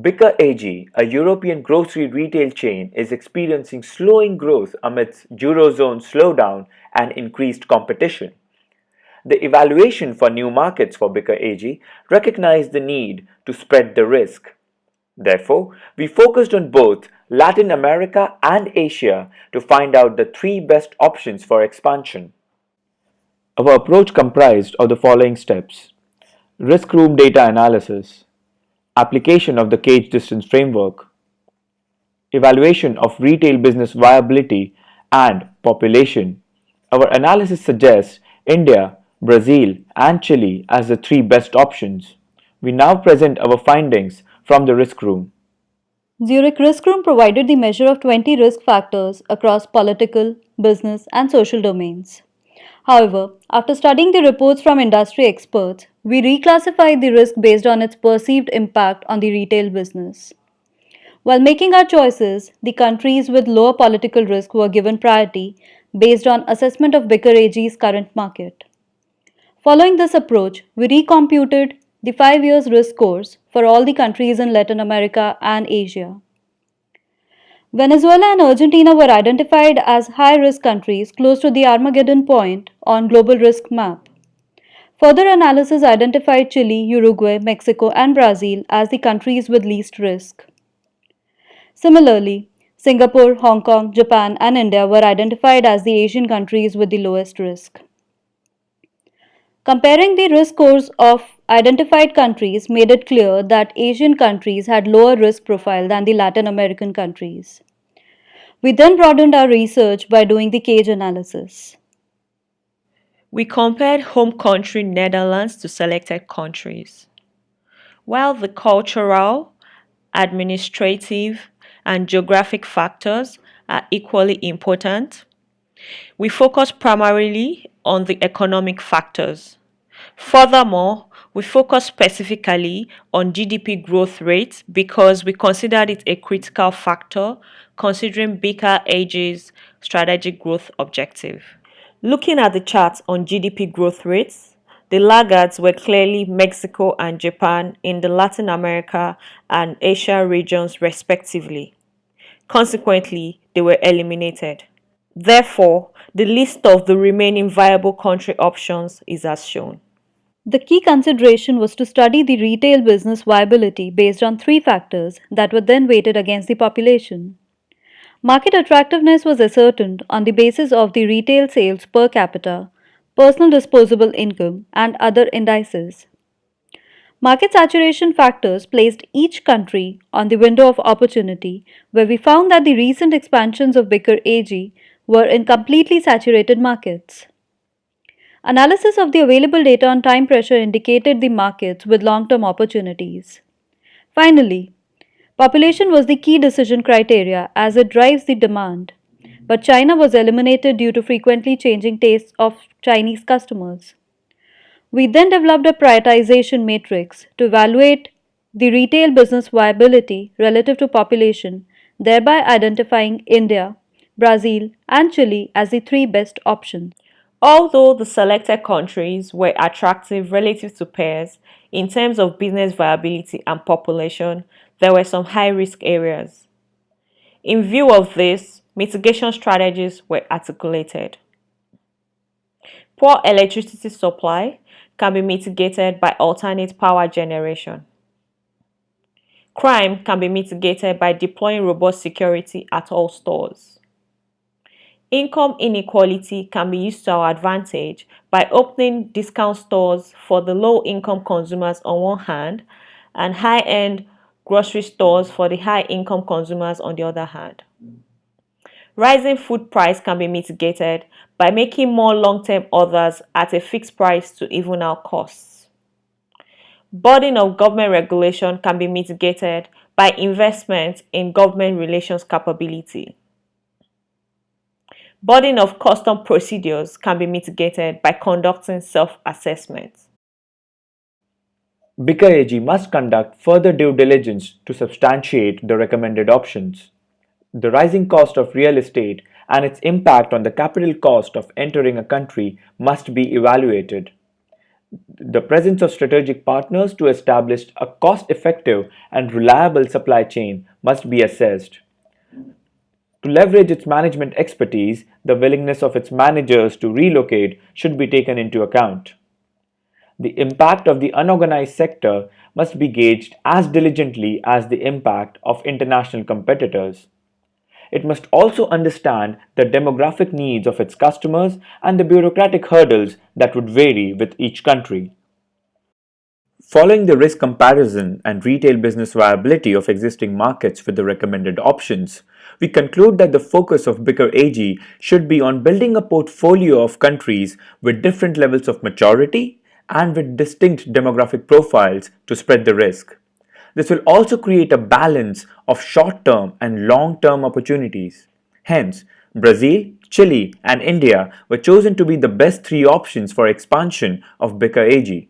Bicker AG, a European grocery retail chain, is experiencing slowing growth amidst Eurozone slowdown and increased competition. The evaluation for new markets for Bicker AG recognized the need to spread the risk. Therefore, we focused on both Latin America and Asia to find out the three best options for expansion. Our approach comprised of the following steps: risk room data analysis, application of the cage distance framework, evaluation of retail business viability and population. Our analysis suggests India, Brazil, and Chile as the three best options. We now present our findings from the risk room. Zurich Risk Room provided the measure of 20 risk factors across political, business, and social domains. However, after studying the reports from industry experts, we reclassified the risk based on its perceived impact on the retail business. While making our choices, the countries with lower political risk were given priority based on assessment of Bicker AG's current market. Following this approach, we recomputed the 5 years risk scores for all the countries in Latin America and Asia. Venezuela and Argentina were identified as high risk countries close to the Armageddon point on global risk map. Further analysis identified Chile, Uruguay, Mexico, and Brazil as the countries with least risk. Similarly, Singapore, Hong Kong, Japan, and India were identified as the Asian countries with the lowest risk. Comparing the risk scores of identified countries made it clear that Asian countries had lower risk profile than the Latin American countries. We then broadened our research by doing the cage analysis. We compared home country Netherlands to selected countries. While the cultural, administrative, and geographic factors are equally important, we focus primarily on the economic factors. Furthermore, we focus specifically on GDP growth rate because we considered it a critical factor considering Baker AG's strategic growth objective. Looking at the charts on GDP growth rates, the laggards were clearly Mexico and Japan in the Latin America and Asia regions respectively. Consequently, they were eliminated. Therefore, the list of the remaining viable country options is as shown. The key consideration was to study the retail business viability based on three factors that were then weighted against the population. Market attractiveness was ascertained on the basis of the retail sales per capita, personal disposable income, and other indices. Market saturation factors placed each country on the window of opportunity, where we found that the recent expansions of Bicker AG were in completely saturated markets. Analysis of the available data on time pressure indicated the markets with long term opportunities. Finally, population was the key decision criteria as it drives the demand, but China was eliminated due to frequently changing tastes of Chinese customers. We then developed a prioritization matrix to evaluate the retail business viability relative to population, thereby identifying India, Brazil, and Chile as the three best options. Although the selected countries were attractive relative to peers in terms of business viability and population, there were some high risk areas. In view of this, mitigation strategies were articulated. Poor electricity supply can be mitigated by alternate power generation. Crime can be mitigated by deploying robust security at all stores. Income inequality can be used to our advantage by opening discount stores for the low-income consumers on one hand and high-end grocery stores for the high-income consumers on the other hand. Rising food price can be mitigated by making more long-term orders at a fixed price to even out costs. Burden of government regulation can be mitigated by investment in government relations capability. Burden of custom procedures can be mitigated by conducting self-assessment. Bicker AG must conduct further due diligence to substantiate the recommended options. The rising cost of real estate and its impact on the capital cost of entering a country must be evaluated. The presence of strategic partners to establish a cost effective and reliable supply chain must be assessed. To leverage its management expertise, the willingness of its managers to relocate should be taken into account. The impact of the unorganized sector must be gauged as diligently as the impact of international competitors. It must also understand the demographic needs of its customers and the bureaucratic hurdles that would vary with each country. Following the risk comparison and retail business viability of existing markets with the recommended options, we conclude that the focus of Bicker AG should be on building a portfolio of countries with different levels of maturity and with distinct demographic profiles to spread the risk. This will also create a balance of short term and long term opportunities. Hence, Brazil, Chile, and India were chosen to be the best three options for expansion of Bicker AG.